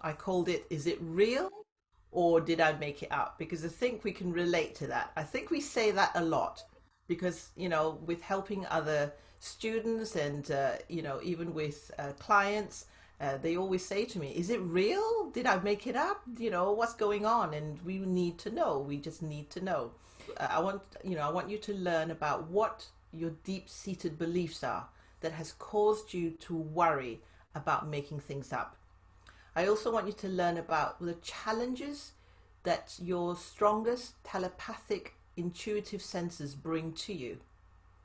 I called it, is it real or did I make it up? Because I think we can relate to that. I think we say that a lot because, with helping other students and, even with clients, they always say to me, is it real? Did I make it up? What's going on? And we need to know. We just need to know. I want you to learn about what your deep-seated beliefs are that has caused you to worry about making things up. I also want you to learn about the challenges that your strongest telepathic intuitive senses bring to you.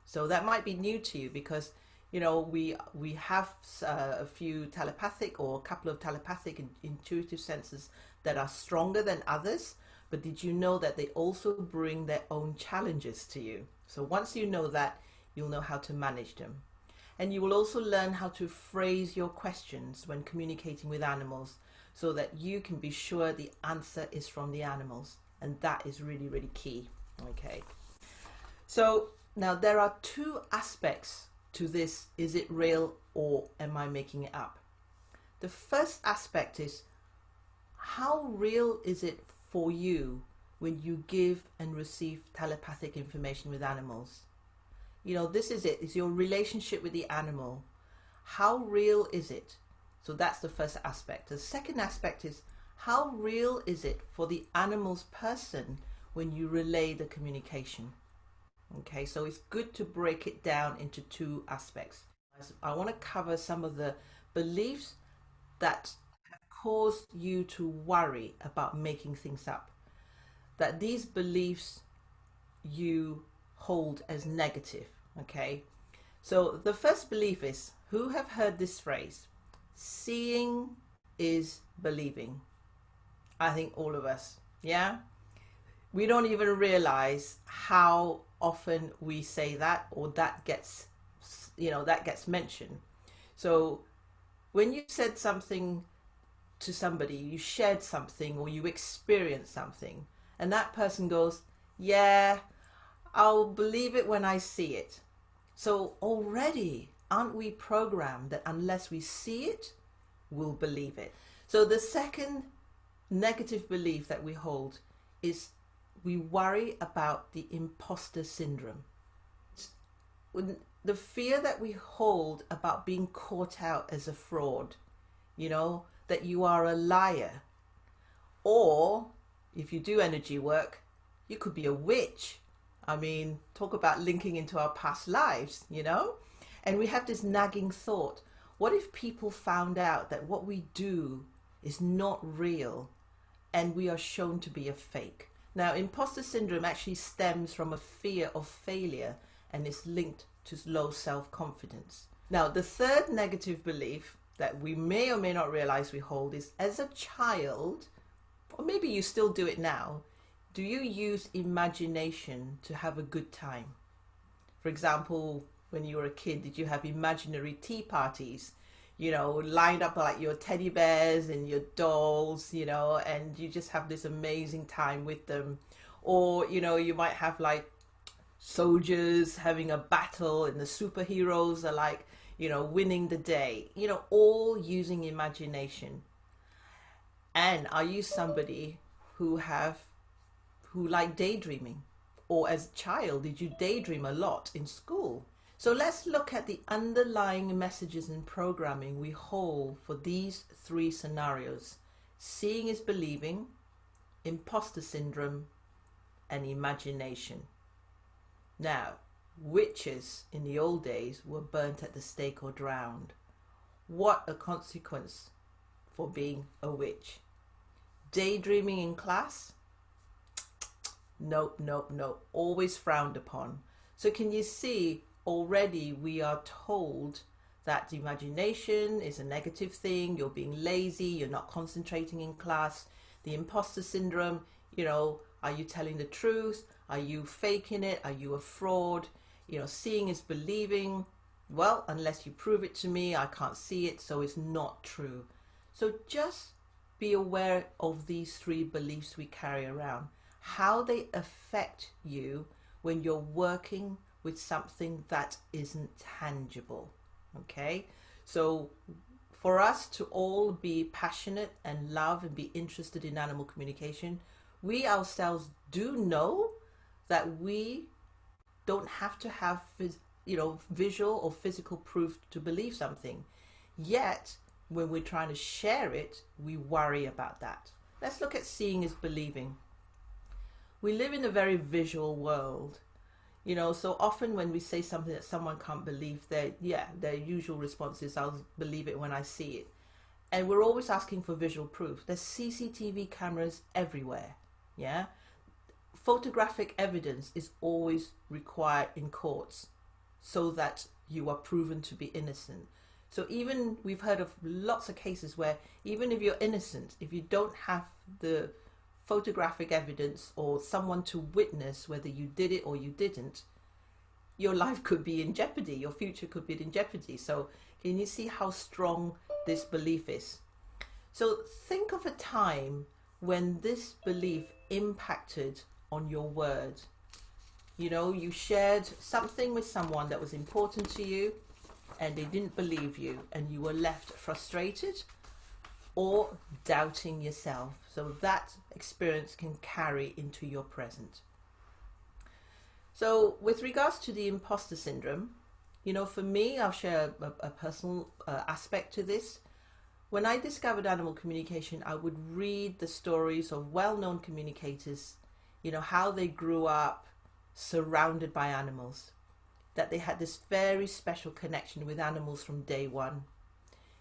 So that might be new to you because we have a few telepathic or a couple of telepathic and intuitive senses that are stronger than others. But did you know that they also bring their own challenges to you? So once you know that, you'll know how to manage them. And you will also learn how to phrase your questions when communicating with animals so that you can be sure the answer is from the animals. And that is really, really key. Okay. So now there are two aspects to this. Is it real or am I making it up? The first aspect is, how real is it for you when you give and receive telepathic information with animals? This is it. It's your relationship with the animal. How real is it? So that's the first aspect. The second aspect is, how real is it for the animal's person when you relay the communication? Okay, so it's good to break it down into two aspects. I want to cover some of the beliefs that have caused you to worry about making things up. That these beliefs you hold as negative. Okay, so the first belief is, who have heard this phrase, seeing is believing? I think all of us. Yeah, we don't even realize how often we say that, or that gets mentioned. So when you said something to somebody, you shared something or you experienced something, and that person goes, yeah, I'll believe it when I see it. So already, aren't we programmed that unless we see it, we'll believe it? So the second negative belief that we hold is, we worry about the imposter syndrome. The fear that we hold about being caught out as a fraud, that you are a liar. Or if you do energy work, you could be a witch. I mean, talk about linking into our past lives, And we have this nagging thought, what if people found out that what we do is not real and we are shown to be a fake? Now, imposter syndrome actually stems from a fear of failure and is linked to low self-confidence. Now, the third negative belief that we may or may not realize we hold is, as a child, or maybe you still do it now, do you use imagination to have a good time? For example, when you were a kid, did you have imaginary tea parties, lined up like your teddy bears and your dolls, and you just have this amazing time with them? Or, you might have like soldiers having a battle and the superheroes are like, winning the day, all using imagination. And are you somebody who like daydreaming? Or as a child, did you daydream a lot in school? So let's look at the underlying messages and programming we hold for these three scenarios: seeing is believing, imposter syndrome, and imagination. Now, witches in the old days were burnt at the stake or drowned. What a consequence for being a witch. Daydreaming in class? Nope, nope, nope. Always frowned upon. So can you see, already we are told that imagination is a negative thing. You're being lazy. You're not concentrating in class. The imposter syndrome, are you telling the truth? Are you faking it? Are you a fraud? Seeing is believing. Well, unless you prove it to me, I can't see it, so it's not true. So just be aware of these three beliefs we carry around, how they affect you when you're working with something that isn't tangible. Okay, so For us to all be passionate and love and be interested in animal communication, we ourselves do know that we don't have to have visual or physical proof to believe something. Yet, when we're trying to share it, we worry about that. Let's look at seeing is believing. We live in a very visual world. So often when we say something that someone can't believe, their usual response is, I'll believe it when I see it. And we're always asking for visual proof. There's CCTV cameras everywhere. Yeah. Photographic evidence is always required in courts so that you are proven to be innocent. So even we've heard of lots of cases where even if you're innocent, if you don't have the photographic evidence or someone to witness whether you did it or you didn't, your life could be in jeopardy, your future could be in jeopardy. So can you see how strong this belief is? So think of a time when this belief impacted on your word. You shared something with someone that was important to you and they didn't believe you and you were left frustrated or doubting yourself. So that experience can carry into your present. So with regards to the imposter syndrome, for me, I'll share a personal aspect to this. When I discovered animal communication, I would read the stories of well-known communicators, how they grew up surrounded by animals, that they had this very special connection with animals from day one.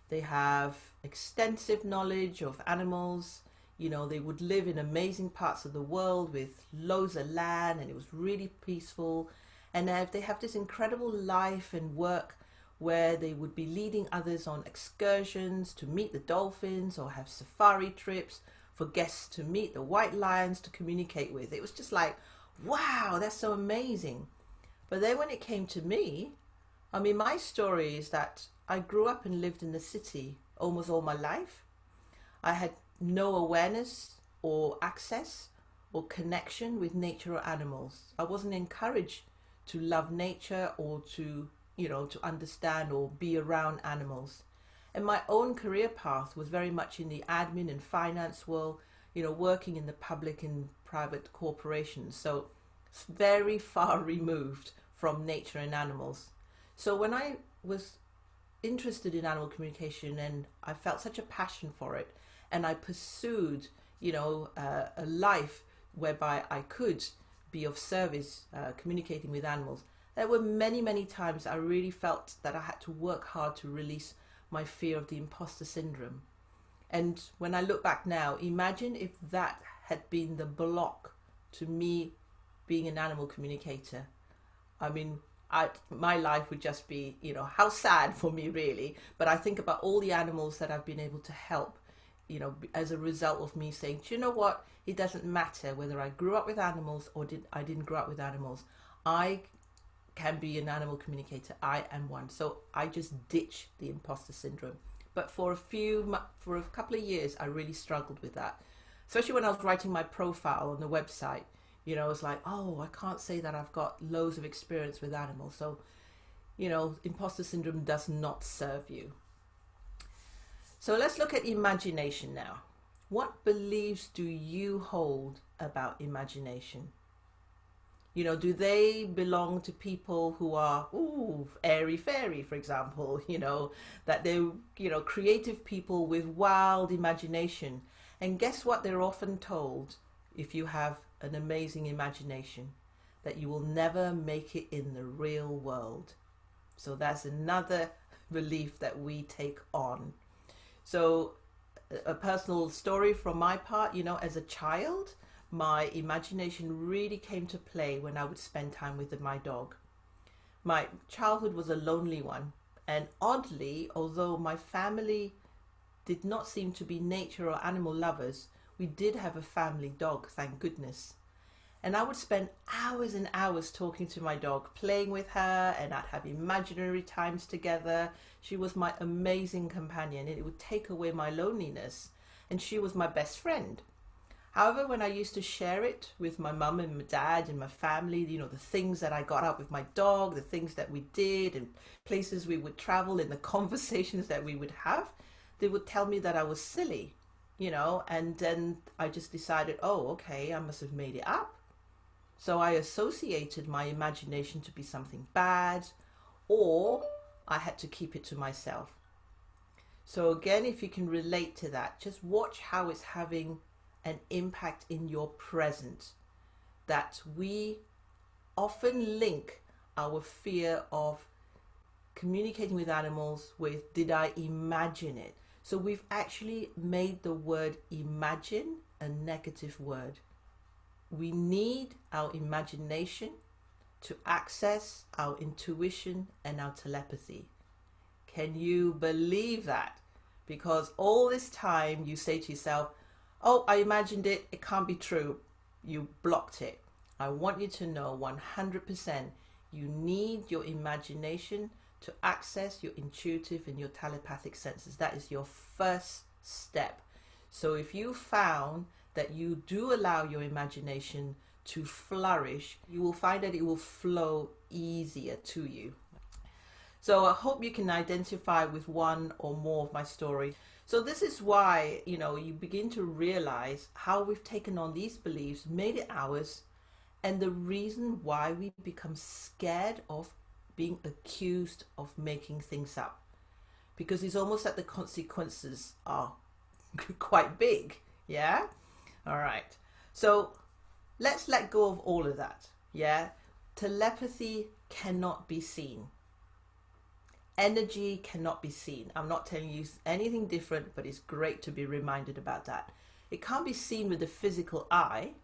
They have extensive knowledge of animals. They would live in amazing parts of the world with loads of land and it was really peaceful. And they have this incredible life and work where they would be leading others on excursions to meet the dolphins or have safari trips for guests to meet the white lions to communicate with. It was just like, wow, that's so amazing. But then when it came to me, my story is that I grew up and lived in the city almost all my life. I had no awareness or access or connection with nature or animals. I wasn't encouraged to love nature or to understand or be around animals. And my own career path was very much in the admin and finance world, working in the public and private corporations. So it's very far removed from nature and animals. So when I was interested in animal communication and I felt such a passion for it, and I pursued, a life whereby I could be of service, communicating with animals, there were many, many times I really felt that I had to work hard to release my fear of the imposter syndrome. And when I look back now, imagine if that had been the block to me being an animal communicator. My life would just be, how sad for me really. But I think about all the animals that I've been able to help, as a result of me saying, do you know what? It doesn't matter whether I grew up with animals or I didn't grow up with animals. I can be an animal communicator. I am one. So I just ditched the imposter syndrome. But for a couple of years, I really struggled with that. Especially when I was writing my profile on the website, it's like, oh, I can't say that I've got loads of experience with animals. So, imposter syndrome does not serve you. So let's look at imagination now. What beliefs do you hold about imagination? Do they belong to people who are, airy fairy, for example, that they're, creative people with wild imagination. And guess what? They're often told, if you have an amazing imagination, that you will never make it in the real world. So that's another belief that we take on. So a personal story from my part, as a child, my imagination really came to play when I would spend time with my dog. My childhood was a lonely one. And oddly, although my family did not seem to be nature or animal lovers, we did have a family dog, thank goodness. And I would spend hours and hours talking to my dog, playing with her, and I'd have imaginary times together. She was my amazing companion, and it would take away my loneliness. And she was my best friend. However, when I used to share it with my mum and my dad and my family, the things that I got up with my dog, the things that we did and places we would travel and the conversations that we would have, they would tell me that I was silly, and then I just decided, oh, okay, I must have made it up. So I associated my imagination to be something bad, or I had to keep it to myself. So again, if you can relate to that, just watch how it's having an impact in your present. That we often link our fear of communicating with animals with, did I imagine it? So we've actually made the word imagine a negative word. We need our imagination to access our intuition and our telepathy. Can you believe that? Because all this time you say to yourself, oh, I imagined it, it can't be true. You blocked it. I want you to know 100% you need your imagination to access your intuitive and your telepathic senses. That is your first step. So if you found that you do allow your imagination to flourish, you will find that it will flow easier to you. So I hope you can identify with one or more of my stories. So this is why, you begin to realize how we've taken on these beliefs, made it ours, and the reason why we become scared of being accused of making things up. Because it's almost like the consequences are quite big. Yeah? All right. So let's let go of all of that. Yeah? Telepathy cannot be seen. Energy cannot be seen. I'm not telling you anything different, but it's great to be reminded about that. It can't be seen with the physical eye.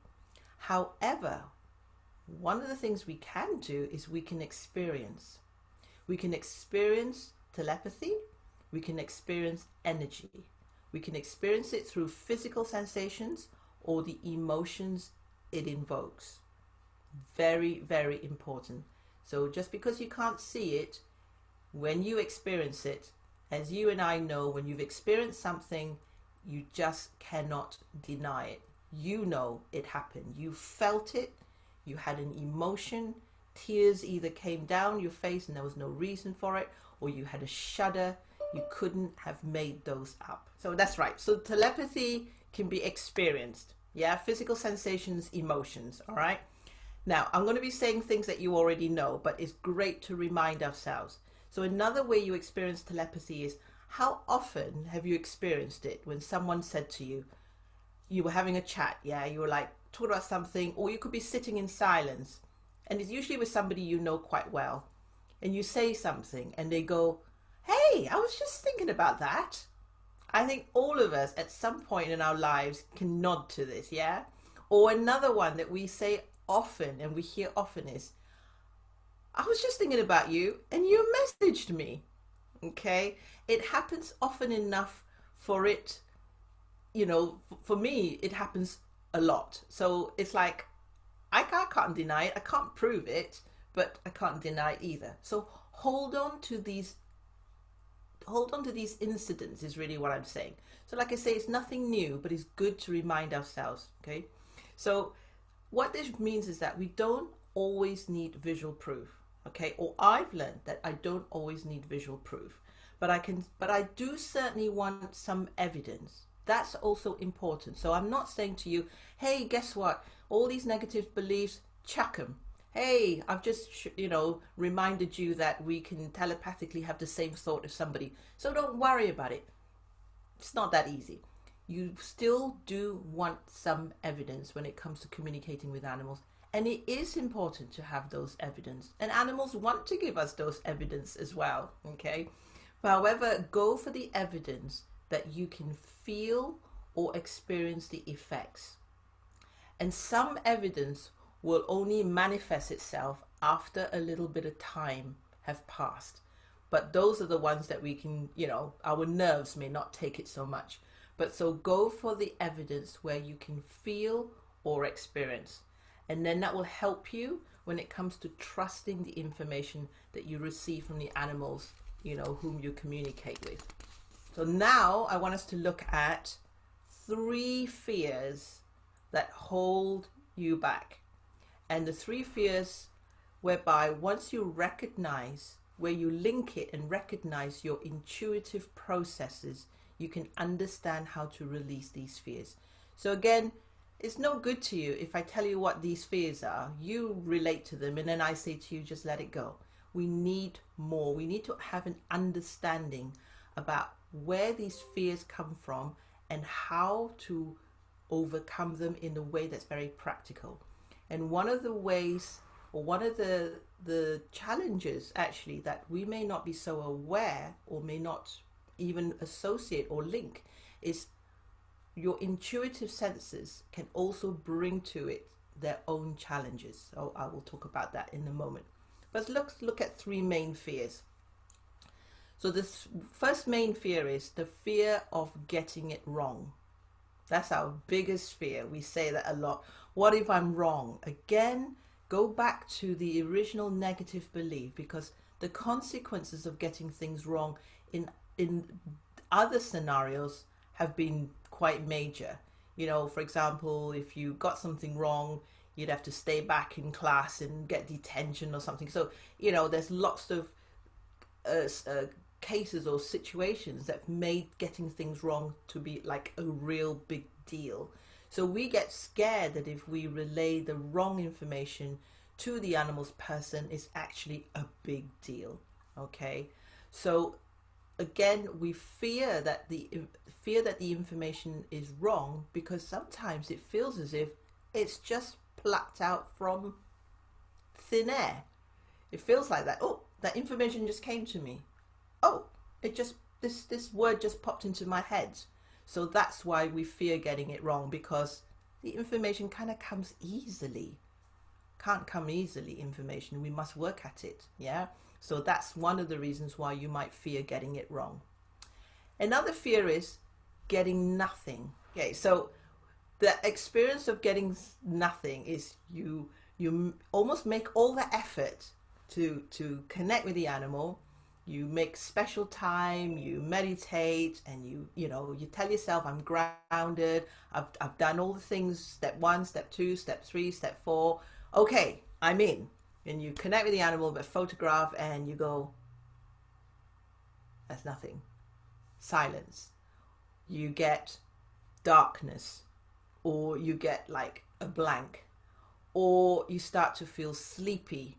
However, one of the things we can do is we can experience. We can experience telepathy. We can experience energy. We can experience it through physical sensations or the emotions it invokes. Very, very important. So just because you can't see it, when you experience it, as you and I know, when you've experienced something, you just cannot deny it. You know it happened. You felt it. You had an emotion. Tears either came down your face and there was no reason for it, or you had a shudder. You couldn't have made those up. So that's right. So telepathy can be experienced. Yeah, physical sensations, emotions. All right. Now, I'm going to be saying things that you already know, but it's great to remind ourselves. So another way you experience telepathy is, how often have you experienced it when someone said to you, you were having a chat, yeah, you were like talking about something, or you could be sitting in silence, and it's usually with somebody you know quite well, and you say something and they go, hey, I was just thinking about that. I think all of us at some point in our lives can nod to this, yeah? Or another one that we say often and we hear often is, I was just thinking about you and you messaged me. Okay, it happens often enough for it, for me, it happens a lot. So it's like, I can't deny it. I can't prove it, but I can't deny it either. So hold on to these incidents is really what I'm saying. So like I say, it's nothing new, but it's good to remind ourselves. Okay, so what this means is that we don't always need visual proof. Okay, or I've learned that I don't always need visual proof, but I do certainly want some evidence. That's also important. So I'm not saying to you, hey, guess what? All these negative beliefs, chuck them. Hey, I've just, reminded you that we can telepathically have the same thought as somebody. So don't worry about it. It's not that easy. You still do want some evidence when it comes to communicating with animals. And it is important to have those evidence. And animals want to give us those evidence as well, okay? However, go for the evidence that you can feel or experience the effects. And some evidence will only manifest itself after a little bit of time have passed. But those are the ones that we can, our nerves may not take it so much. But so go for the evidence where you can feel or experience. And then that will help you when it comes to trusting the information that you receive from the animals, whom you communicate with. So now I want us to look at 3 fears that hold you back. And the 3 fears whereby once you recognize, where you link it and recognize your intuitive processes, you can understand how to release these fears. So again, it's no good to you if I tell you what these fears are, you relate to them, and then I say to you, just let it go. We need more. We need to have an understanding about where these fears come from and how to overcome them in a way that's very practical. And one of the ways, or one of the challenges actually, that we may not be so aware or may not even associate or link, is your intuitive senses can also bring to it their own challenges. So I will talk about that in a moment. But let's look at three main fears. So this first main fear is the fear of getting it wrong. That's our biggest fear. We say that a lot. What if I'm wrong? Again, go back to the original negative belief, because the consequences of getting things wrong in other scenarios have been quite major. You know, for example, if you got something wrong, you'd have to stay back in class and get detention or something. So, you know, there's lots of cases or situations that made getting things wrong to be like a real big deal. So we get scared that if we relay the wrong information to the animal's person, it's actually a big deal. Okay, so again, we fear that the information is wrong because sometimes it feels as if it's just plucked out from thin air. It feels like that. Oh, that information just came to me. Oh, it just, this word just popped into my head. So that's why we fear getting it wrong, because the information kind of comes easily. Can't come easily, information. We must work at it. Yeah. So that's one of the reasons why you might fear getting it wrong. Another fear is getting nothing. Okay, so the experience of getting nothing is you almost make all the effort to connect with the animal. You make special time, you meditate, and you tell yourself, I'm grounded, I've done all the things, step 1, step 2, step 3, step 4. Okay, I'm in. And you connect with the animal, but photograph, and you go, that's nothing. Silence. You get darkness, or you get like a blank, or you start to feel sleepy.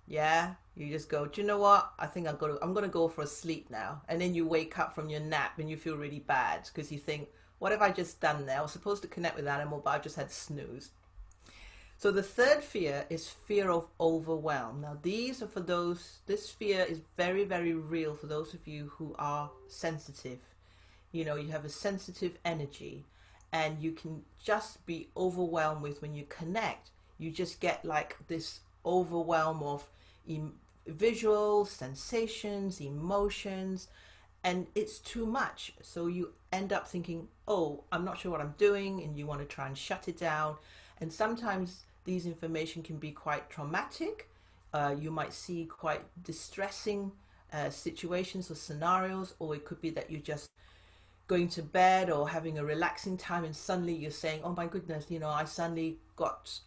Yeah, you just go, do you know what? I think I'm gonna go for a sleep now. And then you wake up from your nap and you feel really bad because you think, what have I just done there? I was supposed to connect with the animal, but I just had snooze. So the third fear is fear of overwhelm. Now these are for those, this fear is very, very real for those of you who are sensitive. You know, you have a sensitive energy and you can just be overwhelmed with, when you connect, you just get like this overwhelm of visuals, sensations, emotions, and it's too much. So you end up thinking, oh, I'm not sure what I'm doing, and you want to try and shut it down. And sometimes these information can be quite traumatic. You might see quite distressing situations or scenarios, or it could be that you're just going to bed or having a relaxing time, and suddenly you're saying, oh my goodness, you know, I suddenly got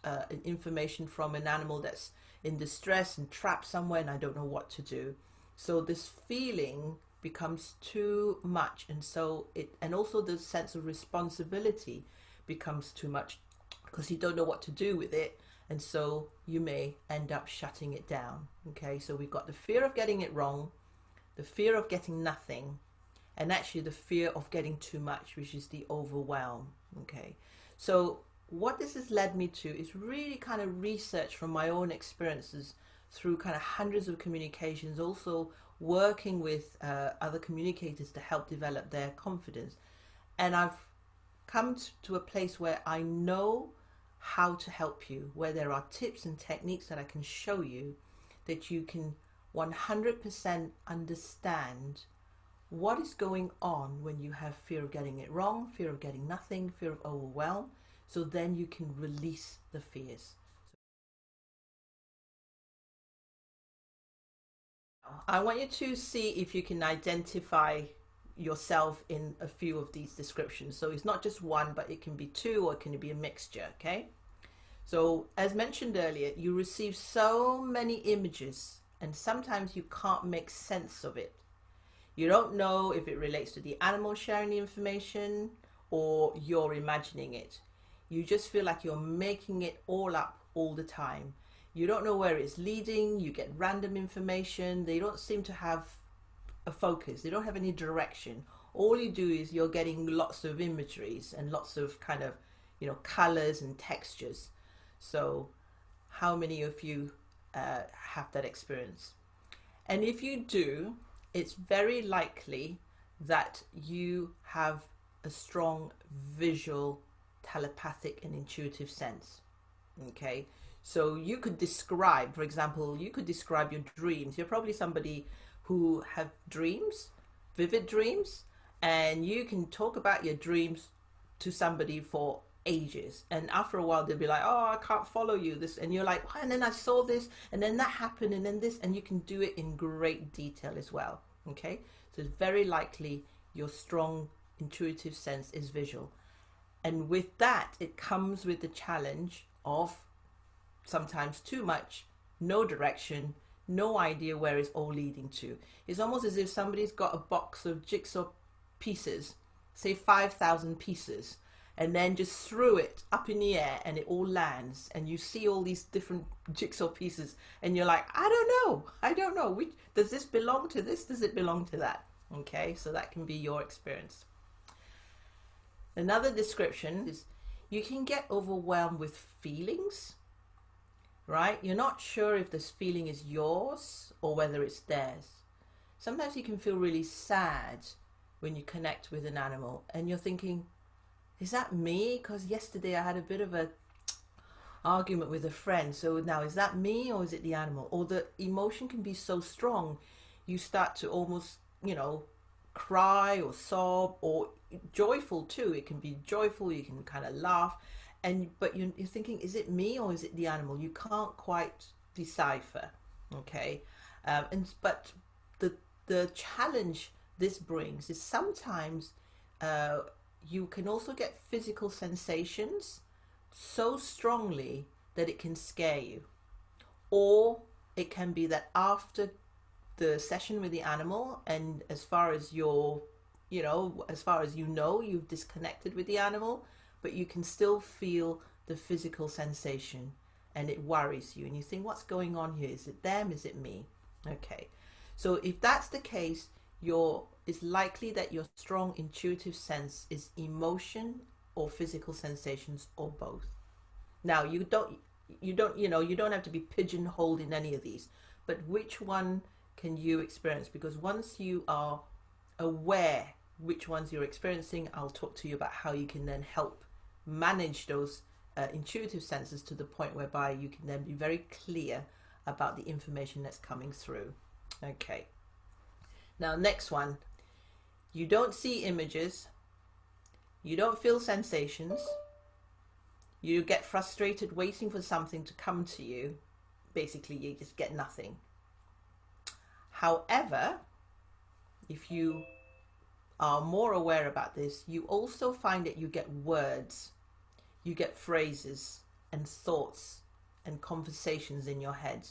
information from an animal that's in distress and trapped somewhere, and I don't know what to do. So this feeling becomes too much, and so and also the sense of responsibility becomes too much, because you don't know what to do with it, and so you may end up shutting it down. Okay, so we've got the fear of getting it wrong, the fear of getting nothing, and actually the fear of getting too much, which is the overwhelm. Okay, so what this has led me to is really kind of research from my own experiences through kind of hundreds of communications, also working with other communicators to help develop their confidence. And I've come to a place where I know how to help you, where there are tips and techniques that I can show you that you can 100% understand what is going on when you have fear of getting it wrong, fear of getting nothing, fear of overwhelm. So then you can release the fears. I want you to see if you can identify yourself in a few of these descriptions. So it's not just one, but it can be two, or it can be a mixture. Okay. So as mentioned earlier, you receive so many images and sometimes you can't make sense of it. You don't know if it relates to the animal sharing the information or you're imagining it. You just feel like you're making it all up all the time. You don't know where it's leading. You get random information. They don't seem to have a focus. They don't have any direction. All you do is you're getting lots of imageries and lots of kind of, colors and textures. So how many of you have that experience? And if you do, it's very likely that you have a strong visual, telepathic, and intuitive sense. Okay, so you could describe, for example, you could describe your dreams. You're probably somebody who have dreams, vivid dreams, and you can talk about your dreams to somebody for ages, and after a while they'll be like, oh, I can't follow you, this, and you're like, and then I saw this, and then that happened, and then this, and you can do it in great detail as well. Okay, so it's very likely your strong intuitive sense is visual, and with that it comes with the challenge of sometimes too much, no direction, no idea where it's all leading to. It's almost as if somebody's got a box of jigsaw pieces, say 5,000 pieces, and then just threw it up in the air and it all lands, and you see all these different jigsaw pieces and you're like, I don't know which, does this belong to this, does it belong to that? Okay, so that can be your experience. Another description is you can get overwhelmed with feelings, right? You're not sure if this feeling is yours or whether it's theirs. Sometimes you can feel really sad when you connect with an animal and you're thinking, is that me? Because yesterday I had a bit of a argument with a friend. So now, is that me or is it the animal? Or the emotion can be so strong, you start to almost, cry or sob, or joyful too. It can be joyful, you can kind of laugh, but you're thinking, is it me or is it the animal? You can't quite decipher. Okay, but the challenge this brings is sometimes you can also get physical sensations so strongly that it can scare you, or it can be that after the session with the animal, and as far as you've disconnected with the animal, but you can still feel the physical sensation and it worries you and you think, what's going on here? Is it them? Is it me? Okay, so if that's the case, it's likely that your strong intuitive sense is emotion or physical sensations or both. Now, you don't have to be pigeonholed in any of these, but which one can you experience? Because once you are aware which ones you're experiencing, I'll talk to you about how you can then help manage those intuitive senses to the point whereby you can then be very clear about the information that's coming through. Okay. Now, next one. You don't see images. You don't feel sensations. You get frustrated waiting for something to come to you. Basically, you just get nothing. However, if you are more aware about this, you also find that you get words, you get phrases and thoughts and conversations in your head.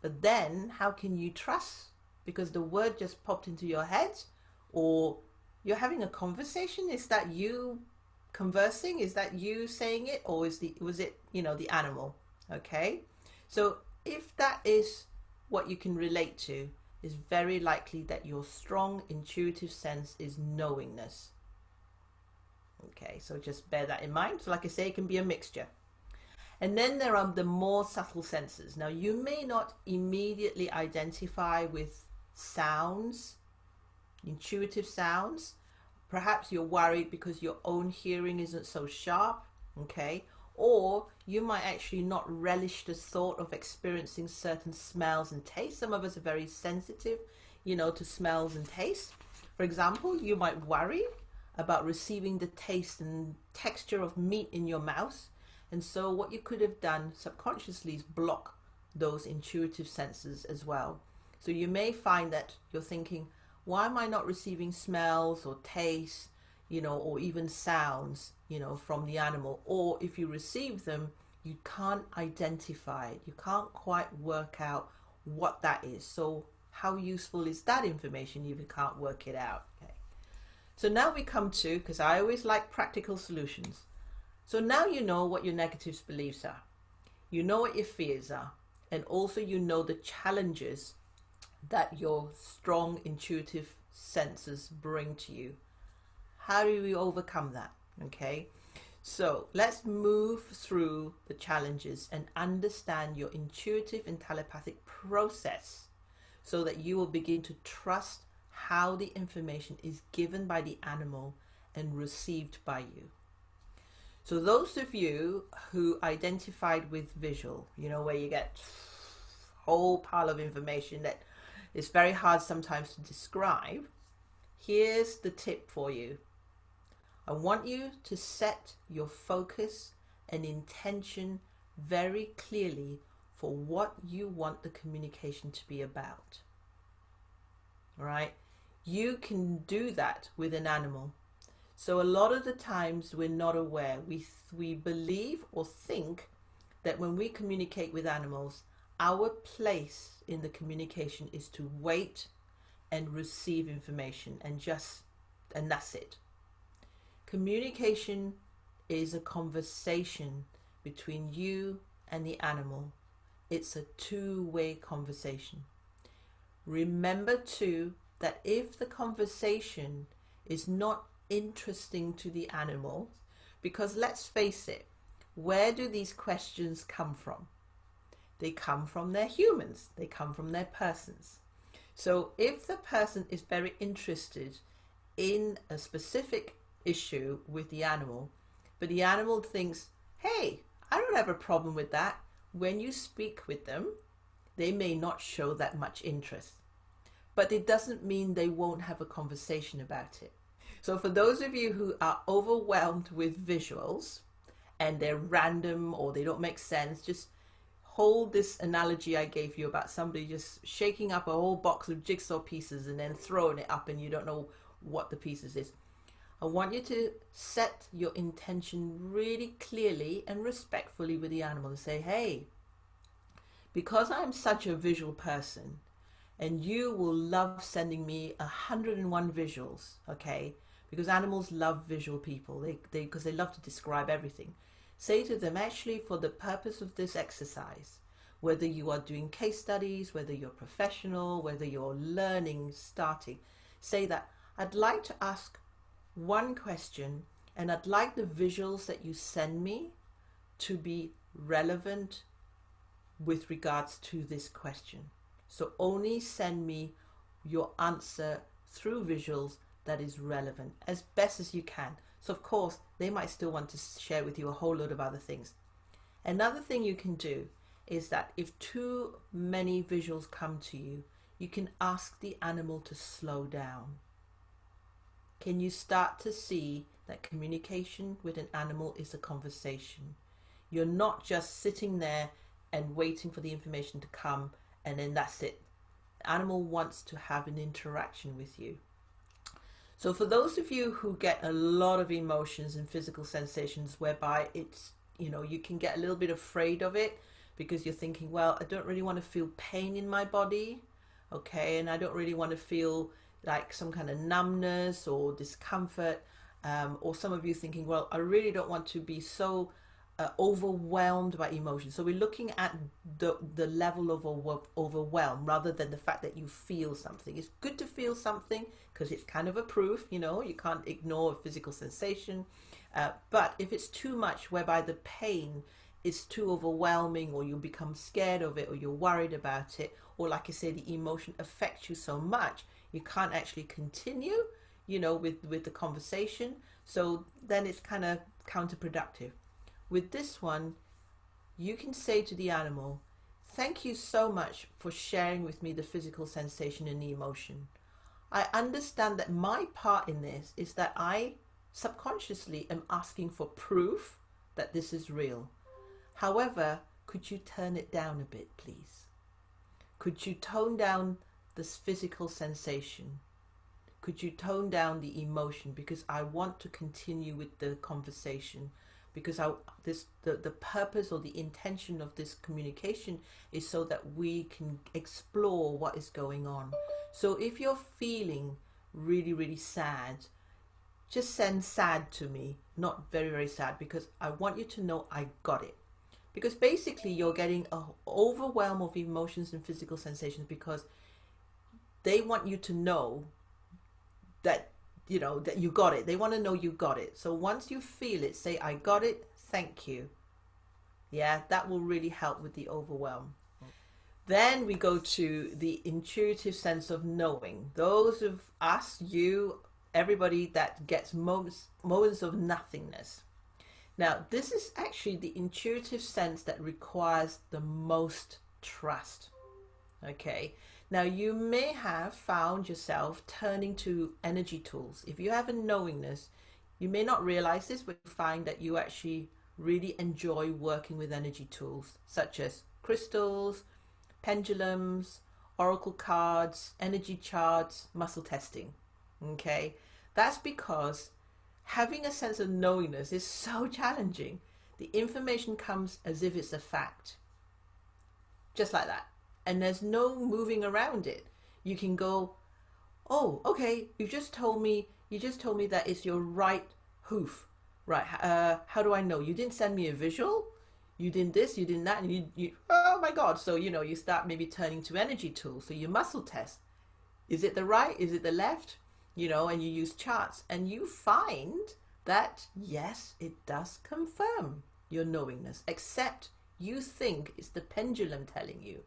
But then how can you trust? Because the word just popped into your head, or you're having a conversation. Is that you conversing? Is that you saying it? Or was it the animal? Okay. So if that is what you can relate to, it's very likely that your strong intuitive sense is knowingness. Okay, so just bear that in mind. So like I say, it can be a mixture. And then there are the more subtle senses. Now, you may not immediately identify with sounds, intuitive sounds. Perhaps you're worried because your own hearing isn't so sharp, okay? Or you might actually not relish the thought of experiencing certain smells and tastes. Some of us are very sensitive, to smells and tastes. For example, you might worry about receiving the taste and texture of meat in your mouth. And so what you could have done subconsciously is block those intuitive senses as well. So you may find that you're thinking, why am I not receiving smells or tastes, or even sounds, from the animal? Or if you receive them, you can't identify it. You can't quite work out what that is. So how useful is that information if you can't work it out? Okay. So now we come to, because I always like practical solutions. So now you know what your negative beliefs are. You know what your fears are. And also you know the challenges that your strong intuitive senses bring to you. How do we overcome that? Okay. So let's move through the challenges and understand your intuitive and telepathic process so that you will begin to trust how the information is given by the animal and received by you. So those of you who identified with visual, you know, where you get a whole pile of information that is very hard sometimes to describe, here's the tip for you. I want you to set your focus and intention very clearly for what you want the communication to be about. All right? You can do that with an animal. So a lot of the times we're not aware. We believe or think that when we communicate with animals, our place in the communication is to wait and receive information and that's it. Communication is a conversation between you and the animal. It's a two-way conversation. Remember too that if the conversation is not interesting to the animal, because let's face it, where do these questions come from? They come from their humans. They come from their persons. So if the person is very interested in a specific issue with the animal, but the animal thinks, hey, I don't have a problem with that. When you speak with them, they may not show that much interest, but it doesn't mean they won't have a conversation about it. So for those of you who are overwhelmed with visuals and they're random or they don't make sense, just hold this analogy I gave you about somebody just shaking up a whole box of jigsaw pieces and then throwing it up and you don't know what the pieces is. I want you to set your intention really clearly and respectfully with the animal and say, hey, because I'm such a visual person and you will love sending me 101 visuals, okay? Because animals love visual people, because they love to describe everything. Say to them, actually, for the purpose of this exercise, whether you are doing case studies, whether you're professional, whether you're learning, starting, say that I'd like to ask one question and I'd like the visuals that you send me to be relevant with regards to this question. So only send me your answer through visuals that is relevant as best as you can. So of course, they might still want to share with you a whole load of other things. Another thing you can do is that if too many visuals come to you, you can ask the animal to slow down. Can you start to see that communication with an animal is a conversation? You're not just sitting there and waiting for the information to come and then that's it. The animal wants to have an interaction with you. So for those of you who get a lot of emotions and physical sensations whereby it's, you know, you can get a little bit afraid of it because you're thinking, well, I don't really want to feel pain in my body, okay, and I don't really want to feel like some kind of numbness or discomfort, or some of you thinking, well, I really don't want to be so overwhelmed by emotion. So we're looking at the level of overwhelm rather than the fact that you feel something. It's good to feel something because it's kind of a proof, you know, you can't ignore a physical sensation. But if it's too much, whereby the pain is too overwhelming or you become scared of it or you're worried about it, or like I say, the emotion affects you so much, you can't actually continue, you know, with the conversation. So then it's kind of counterproductive. With this one, you can say to the animal, thank you so much for sharing with me the physical sensation and the emotion. I understand that my part in this is that I subconsciously am asking for proof that this is real. However, could you turn it down a bit, please? Could you tone down this physical sensation? Could you tone down the emotion? Because I want to continue with the conversation. because the purpose or the intention of this communication is so that we can explore what is going on. So if you're feeling really, really sad, just send sad to me, not very, very sad, because I want you to know I got it. Because basically you're getting an overwhelm of emotions and physical sensations because they want you to know that, you know, that you got it. They want to know you got it. So once you feel it, say, I got it, thank you. Yeah, that will really help with the overwhelm. Then we go to the intuitive sense of knowing. Those of us, you, everybody that gets moments of nothingness. Now, this is actually the intuitive sense that requires the most trust. Okay. Now, you may have found yourself turning to energy tools. If you have a knowingness, you may not realize this, but you find that you actually really enjoy working with energy tools, such as crystals, pendulums, oracle cards, energy charts, muscle testing. Okay. That's because having a sense of knowingness is so challenging. The information comes as if it's a fact. Just like that. And there's no moving around it. You can go, oh, okay, you just told me that it's your right hoof. Right, how do I know? You didn't send me a visual. You did this, you did that, and you oh my God. So, you know, you start maybe turning to energy tools. So you muscle test. Is it the right? Is it the left? You know, and you use charts and you find that, yes, it does confirm your knowingness, except you think it's the pendulum telling you,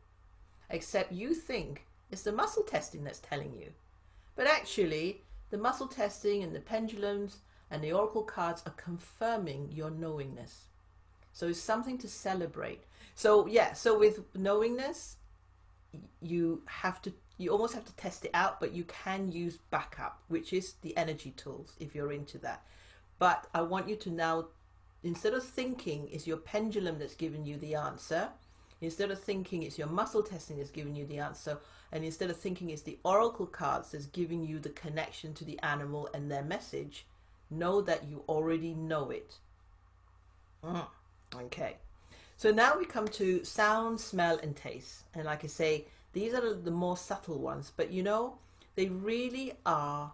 except you think it's the muscle testing that's telling you. But actually, the muscle testing and the pendulums and the oracle cards are confirming your knowingness. So it's something to celebrate. So yeah, so with knowingness, you almost have to test it out, but you can use backup, which is the energy tools if you're into that. But I want you to now, instead of thinking it's your pendulum that's giving you the answer, instead of thinking it's your muscle testing that's giving you the answer, and instead of thinking it's the oracle cards that's giving you the connection to the animal and their message, know that you already know it. Okay. So now we come to sound, smell, and taste. And like I say, these are the more subtle ones, but you know, they really are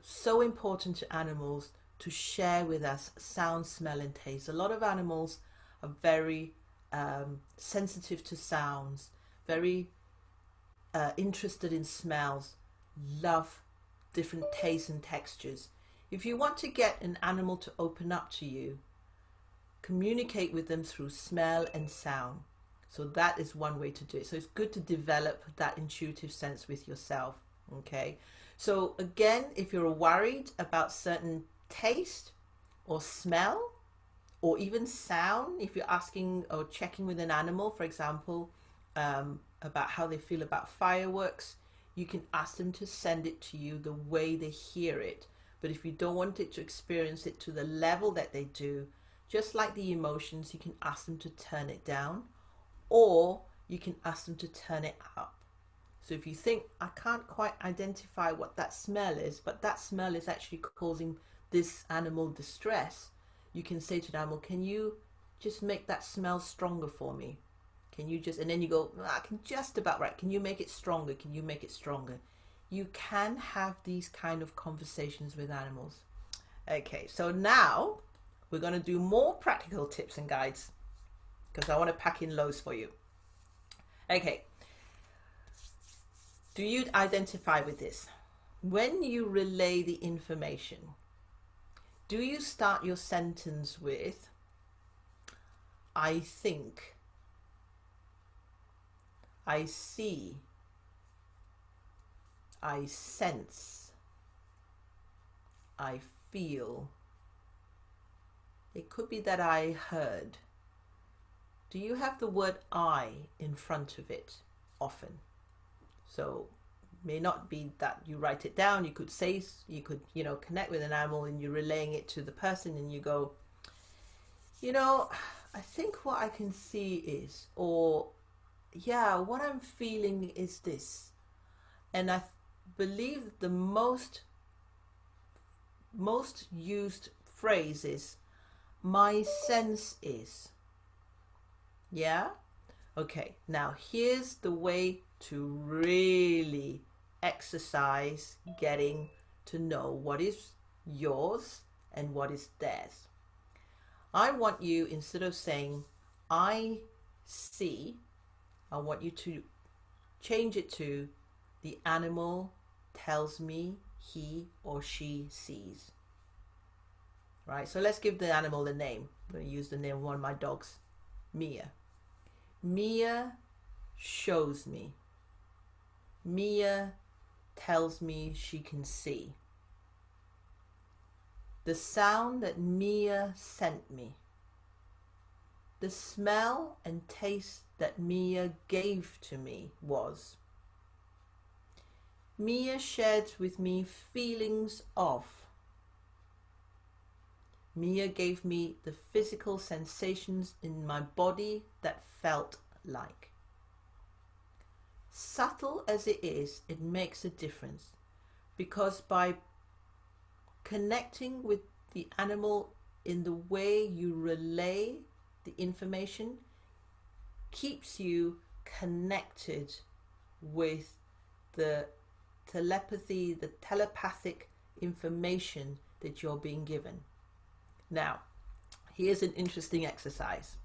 so important to animals to share with us sound, smell, and taste. A lot of animals are very sensitive to sounds, very interested in smells, love different tastes and textures. If you want to get an animal to open up to you, communicate with them through smell and sound. So that is one way to do it. So it's good to develop that intuitive sense with yourself. Okay. So again, if you're worried about certain taste or smell or even sound, if you're asking or checking with an animal, for example, about how they feel about fireworks, you can ask them to send it to you the way they hear it. But if you don't want it to experience it to the level that they do, just like the emotions, you can ask them to turn it down, or you can ask them to turn it up. So if you think, I can't quite identify what that smell is, but that smell is actually causing this animal distress, you can say to the animal, can you just make that smell stronger for me? Can you just, and then you go, I can just about, right, can you make it stronger? Can you make it stronger? You can have these kind of conversations with animals. Okay, so now we're going to do more practical tips and guides because I want to pack in loads for you. Okay. Do you identify with this? When you relay the information, do you start your sentence with, I think, I see, I sense, I feel? It could be that I heard. Do you have the word I in front of it often? So may not be that you write it down. You could say, you could, connect with an animal and you're relaying it to the person and you go, I think what I can see is, or yeah, what I'm feeling is this. And I believe the most used phrase is, my sense is. Yeah? Okay, now here's the way to really exercise getting to know what is yours and what is theirs. I want you, instead of saying, I see, I want you to change it to, the animal tells me he or she sees. Right, so let's give the animal a name. I'm going to use the name of one of my dogs, Mia. Mia shows me. Mia tells me she can see. The sound that Mia sent me. The smell and taste that Mia gave to me was. Mia shared with me feelings of. Mia gave me the physical sensations in my body that felt like. Subtle as it is, it makes a difference, because by connecting with the animal in the way you relay the information keeps you connected with the telepathy, the telepathic information that you're being given. Now, here's an interesting exercise.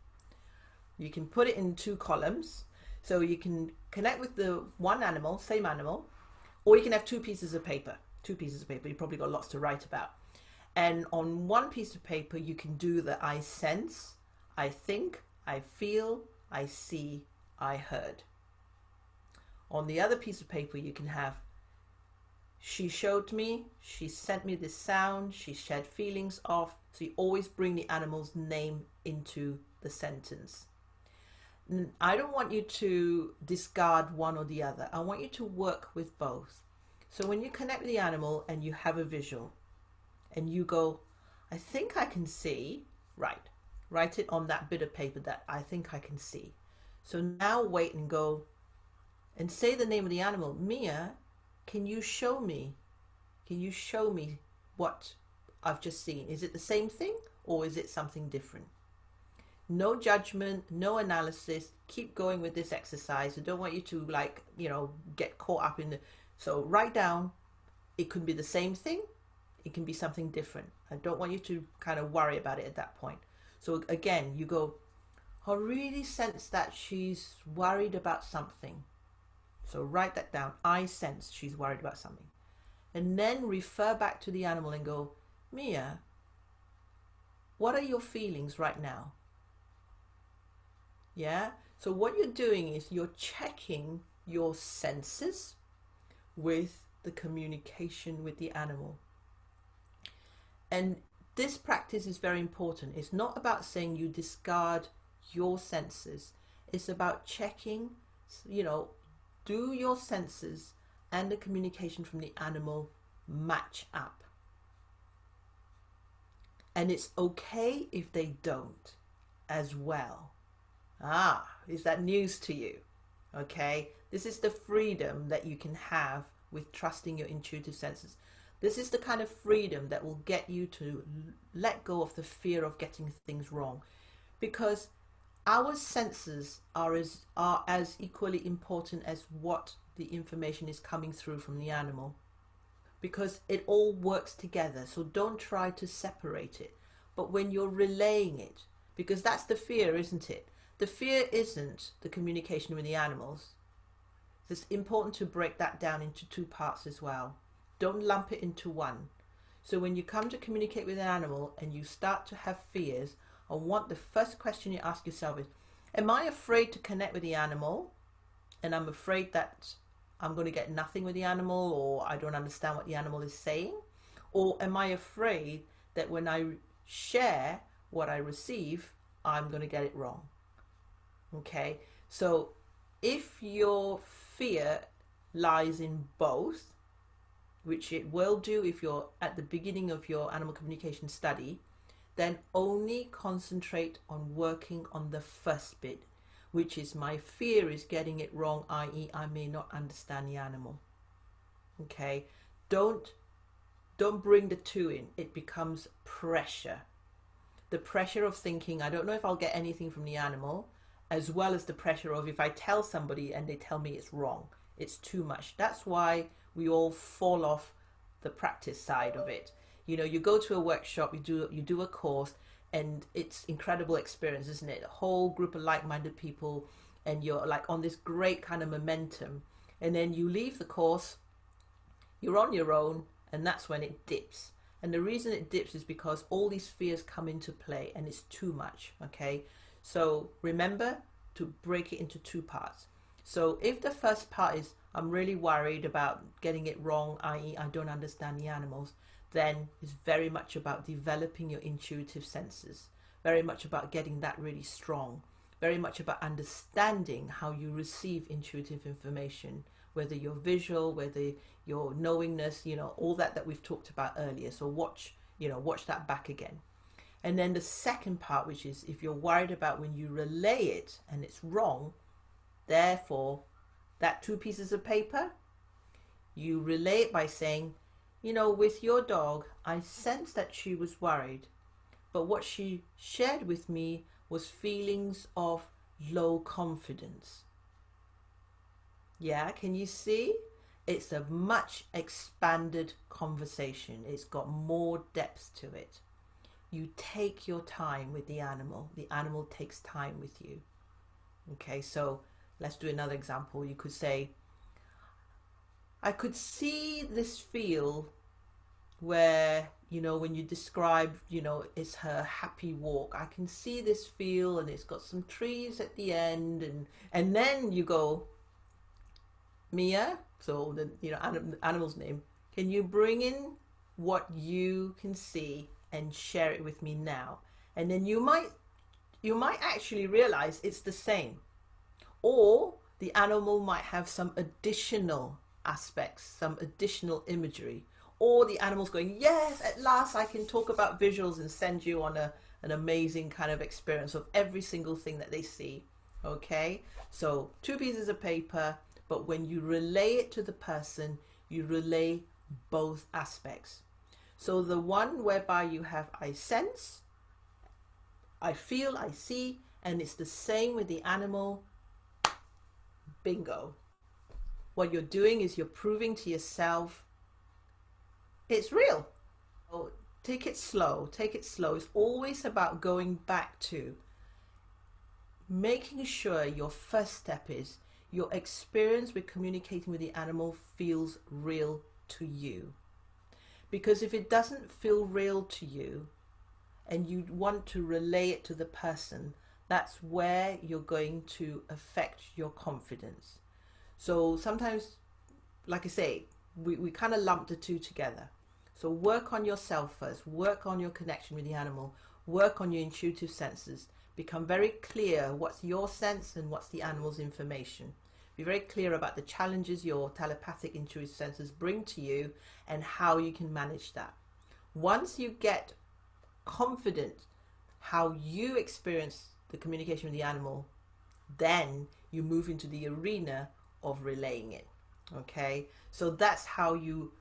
You can put it in 2 columns. So you can connect with the one animal, same animal, or you can have 2 pieces of paper. 2 pieces of paper, you've probably got lots to write about. And on one piece of paper, you can do the I sense, I think, I feel, I see, I heard. On the other piece of paper, you can have, she showed me, she sent me this sound, she shared feelings of. So you always bring the animal's name into the sentence. I don't want you to discard one or the other. I want you to work with both. So when you connect with the animal and you have a visual and you go, I think I can see, right, write it on that bit of paper that I think I can see. So now wait and go and say the name of the animal. Mia, can you show me? Can you show me what I've just seen? Is it the same thing or is it something different? No judgment, no analysis. Keep going with this exercise. I don't want you to get caught up in the, so write down, it could be the same thing, it can be something different. I don't want you to kind of worry about it at that point. So again, you go, I really sense that she's worried about something. So write that down. I sense she's worried about something. And then refer back to the animal and go, Mia, what are your feelings right now? Yeah, so what you're doing is you're checking your senses with the communication with the animal. And this practice is very important. It's not about saying you discard your senses. It's about checking, do your senses and the communication from the animal match up? And it's okay if they don't as well. Is that news to you? Okay, this is the freedom that you can have with trusting your intuitive senses. This is the kind of freedom that will get you to let go of the fear of getting things wrong, because our senses are as equally important as what the information is coming through from the animal, because it all works together. So don't try to separate it. But when you're relaying it, because that's the fear, isn't it? The fear isn't the communication with the animals. It's important to break that down into 2 parts as well. Don't lump it into one. So when you come to communicate with an animal and you start to have fears, I want the first question you ask yourself is, am I afraid to connect with the animal? And I'm afraid that I'm going to get nothing with the animal, or I don't understand what the animal is saying? Or am I afraid that when I share what I receive, I'm going to get it wrong? Okay, so if your fear lies in both, which it will do if you're at the beginning of your animal communication study, then only concentrate on working on the first bit, which is my fear is getting it wrong, i.e. I may not understand the animal. Okay, don't bring the 2 in. It becomes pressure. the pressure of thinking, I don't know if I'll get anything from the animal, as well as the pressure of if I tell somebody and they tell me it's wrong, it's too much. That's why we all fall off the practice side of it. You know, you go to a workshop, you do a course, and it's incredible experience, isn't it? A whole group of like-minded people, and you're like on this great kind of momentum, and then you leave the course, you're on your own, and that's when it dips. And the reason it dips is because all these fears come into play and it's too much. Okay, so remember to break it into two parts. So if the first part is I'm really worried about getting it wrong, i.e. I don't understand the animals, then it's very much about developing your intuitive senses, very much about getting that really strong, very much about understanding how you receive intuitive information, whether you're visual, whether your knowingness, you know, all that we've talked about earlier. So watch that back again. And then the second part, which is if you're worried about when you relay it and it's wrong, therefore that two pieces of paper, you relay it by saying, you know, with your dog, I sensed that she was worried, but what she shared with me was feelings of low confidence. Yeah, can you see? It's a much expanded conversation. It's got more depth to it. You take your time with the animal takes time with you. Okay, so let's do another example. You could say, I could see this feel where, you know, when you describe, you know, it's her happy walk. I can see this feel, and it's got some trees at the end, and then you go, Mia, so the, you know, animal's name, can you bring in what you can see and share it with me now? And then you might actually realize it's the same, or the animal might have some additional aspects, some additional imagery, or the animal's going, yes, at last I can talk about visuals and send you on an amazing kind of experience of every single thing that they see. Okay, so two pieces of paper, but when you relay it to the person, you relay both aspects. So the one whereby you have I sense, I feel, I see, and it's the same with the animal, bingo. What you're doing is you're proving to yourself it's real. So take it slow, take it slow. It's always about going back to making sure your first step is your experience with communicating with the animal feels real to you. Because if it doesn't feel real to you and you want to relay it to the person, that's where you're going to affect your confidence. So sometimes, like I say, we kind of lump the two together. So work on yourself first, work on your connection with the animal, work on your intuitive senses, become very clear what's your sense and what's the animal's information. Be very clear about the challenges your telepathic intuitive senses bring to you and how you can manage that. Once you get confident how you experience the communication with the animal, then you move into the arena of relaying it. Okay, so that's how you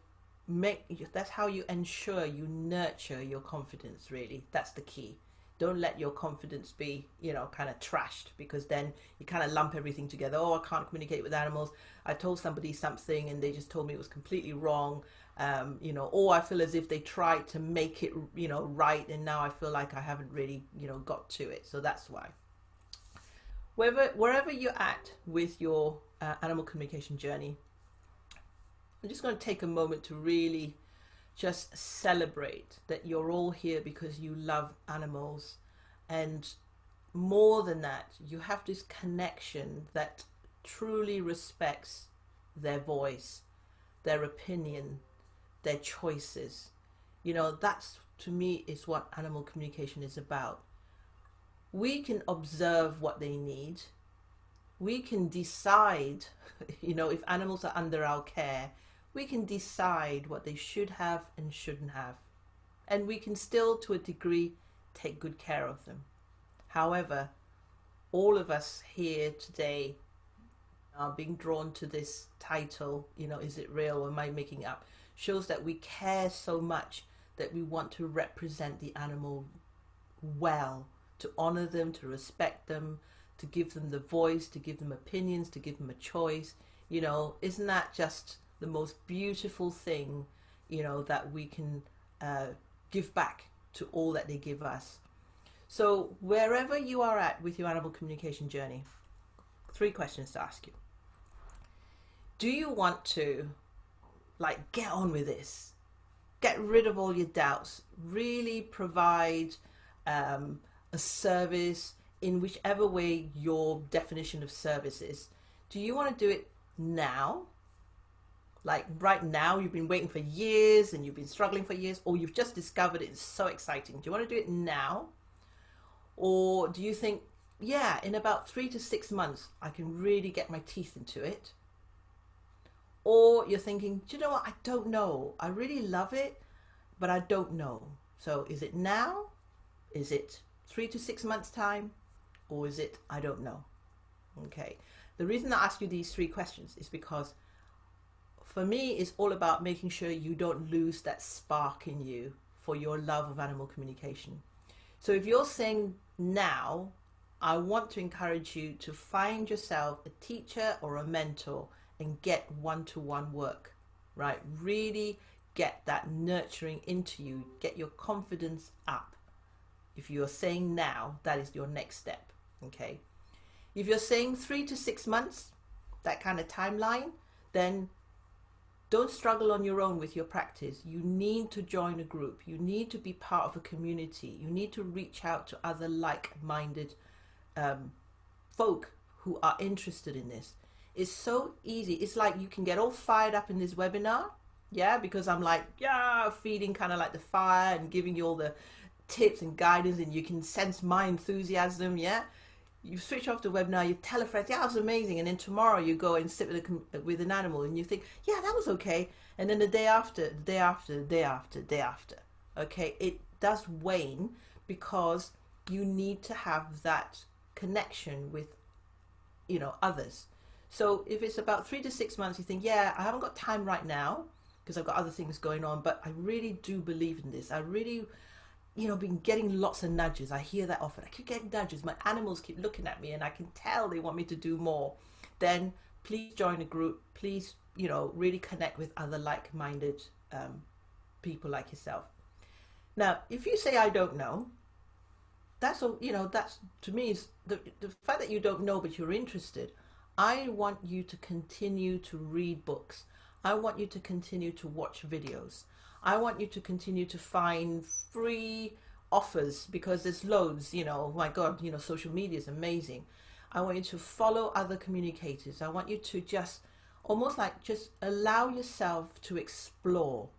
ensure you nurture your confidence. Really, that's the key. Don't let your confidence be, you know, kind of trashed, because then you kind of lump everything together. Oh, I can't communicate with animals. I told somebody something and they just told me it was completely wrong. You know, or I feel as if they tried to make it, you know, right, and now I feel like I haven't really, you know, got to it. So that's why. Wherever you're at with your animal communication journey, I'm just going to take a moment to really just celebrate that you're all here because you love animals. And more than that, you have this connection that truly respects their voice, their opinion, their choices. You know, that's, to me, is what animal communication is about. We can observe what they need. We can decide, you know, if animals are under our care, we can decide what they should have and shouldn't have. And we can still, to a degree, take good care of them. However, all of us here today are being drawn to this title, you know, is it real or am I making it up? Shows that we care so much that we want to represent the animal well, to honor them, to respect them, to give them the voice, to give them opinions, to give them a choice. Isn't that just the most beautiful thing, that we can uh, give back to all that they give us? So wherever you are at with your animal communication journey, 3 questions to ask you. Do you want to get on with this? Get rid of all your doubts. Really provide a service in whichever way your definition of service is. Do you want to do it now? Like right now, you've been waiting for years and you've been struggling for years, or you've just discovered it's so exciting. Do you want to do it now? Or do you think, yeah, in about 3 to 6 months, I can really get my teeth into it? Or you're thinking, do you know what? I don't know. I really love it, but I don't know. So is it now? Is it 3 to 6 months time? Or is it, I don't know? Okay. The reason I ask you these 3 questions is because for me, it's all about making sure you don't lose that spark in you for your love of animal communication. So if you're saying now, I want to encourage you to find yourself a teacher or a mentor and get one-to-one work, right? Really get that nurturing into you, get your confidence up. If you're saying now, that is your next step, okay? If you're saying 3 to 6 months, that kind of timeline, then don't struggle on your own with your practice. You need to join a group. You need to be part of a community. You need to reach out to other like-minded folk who are interested in this. It's so easy. It's like you can get all fired up in this webinar, yeah, because I'm feeding kind of like the fire and giving you all the tips and guidance, and you can sense my enthusiasm, yeah. You switch off the webinar, you tell a friend, yeah, that was amazing, and then tomorrow you go and sit with an animal and you think, yeah, that was okay, and then the day after, okay, it does wane because you need to have that connection with others. So if it's about 3 to 6 months, you think, yeah, I haven't got time right now because I've got other things going on, but I really do believe in this. I really been getting lots of nudges. I hear that often. I keep getting nudges. My animals keep looking at me and I can tell they want me to do more. Then please join a group. Please, really connect with other like-minded people like yourself. Now, if you say, I don't know, that's to me is the fact that you don't know, but you're interested. I want you to continue to read books. I want you to continue to watch videos. I want you to continue to find free offers because there's loads, oh my God, social media is amazing. I want you to follow other communicators. I want you to just allow yourself to explore.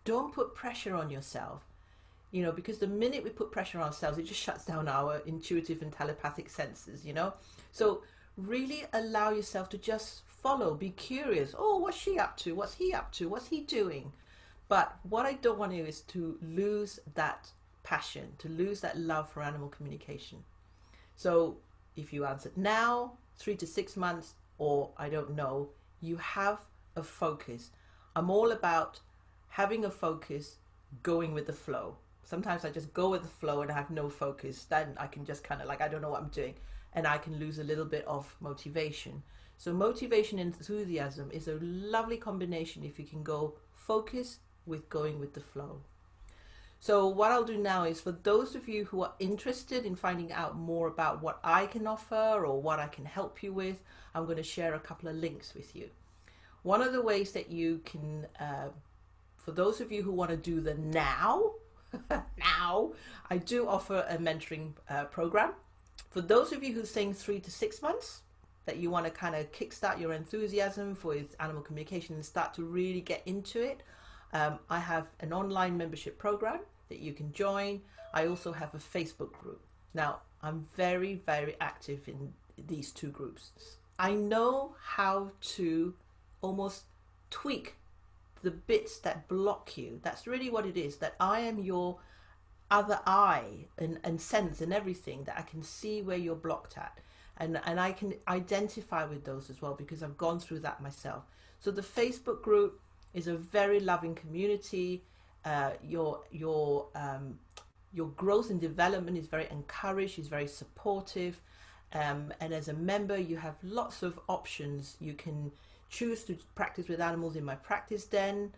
Don't put pressure on yourself, because the minute we put pressure on ourselves, it just shuts down our intuitive and telepathic senses, So really allow yourself to just follow, be curious. Oh, what's she up to? What's he up to? What's he doing? But what I don't want you is to lose that passion, to lose that love for animal communication. So if you answered now, 3 to 6 months, or I don't know, you have a focus. I'm all about having a focus, going with the flow. Sometimes I just go with the flow and I have no focus. Then I can just kind of I don't know what I'm doing. And I can lose a little bit of motivation. So motivation and enthusiasm is a lovely combination if you can go focus with going with the flow. So what I'll do now is for those of you who are interested in finding out more about what I can offer or what I can help you with, I'm going to share a couple of links with you. One of the ways that you can, for those of you who want to do the now, I do offer a mentoring program. For those of you who are saying 3 to 6 months, that you want to kind of kickstart your enthusiasm for animal communication and start to really get into it, I have an online membership program that you can join. I also have a Facebook group. Now, I'm very, very active in these 2 groups. I know how to almost tweak the bits that block you. That's really what it is, that I am your other eye and sense and everything, that I can see where you're blocked at. And I can identify with those as well because I've gone through that myself. So the Facebook group is a very loving community. Your your growth and development is very encouraged, is very supportive. And as a member, you have lots of options. You can choose to practice with animals in my practice den.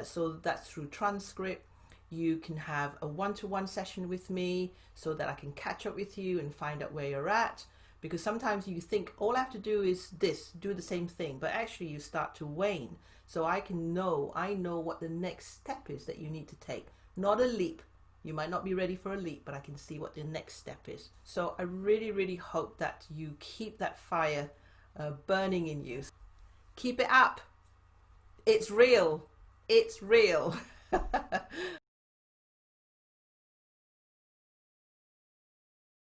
So that's through transcript. You can have a one-to-one session with me so that I can catch up with you and find out where you're at. Because sometimes you think all I have to do is this, do the same thing, but actually you start to wane. So I know what the next step is that you need to take. Not a leap. You might not be ready for a leap, but I can see what the next step is. So I really, really hope that you keep that fire burning in you. Keep it up. It's real. It's real.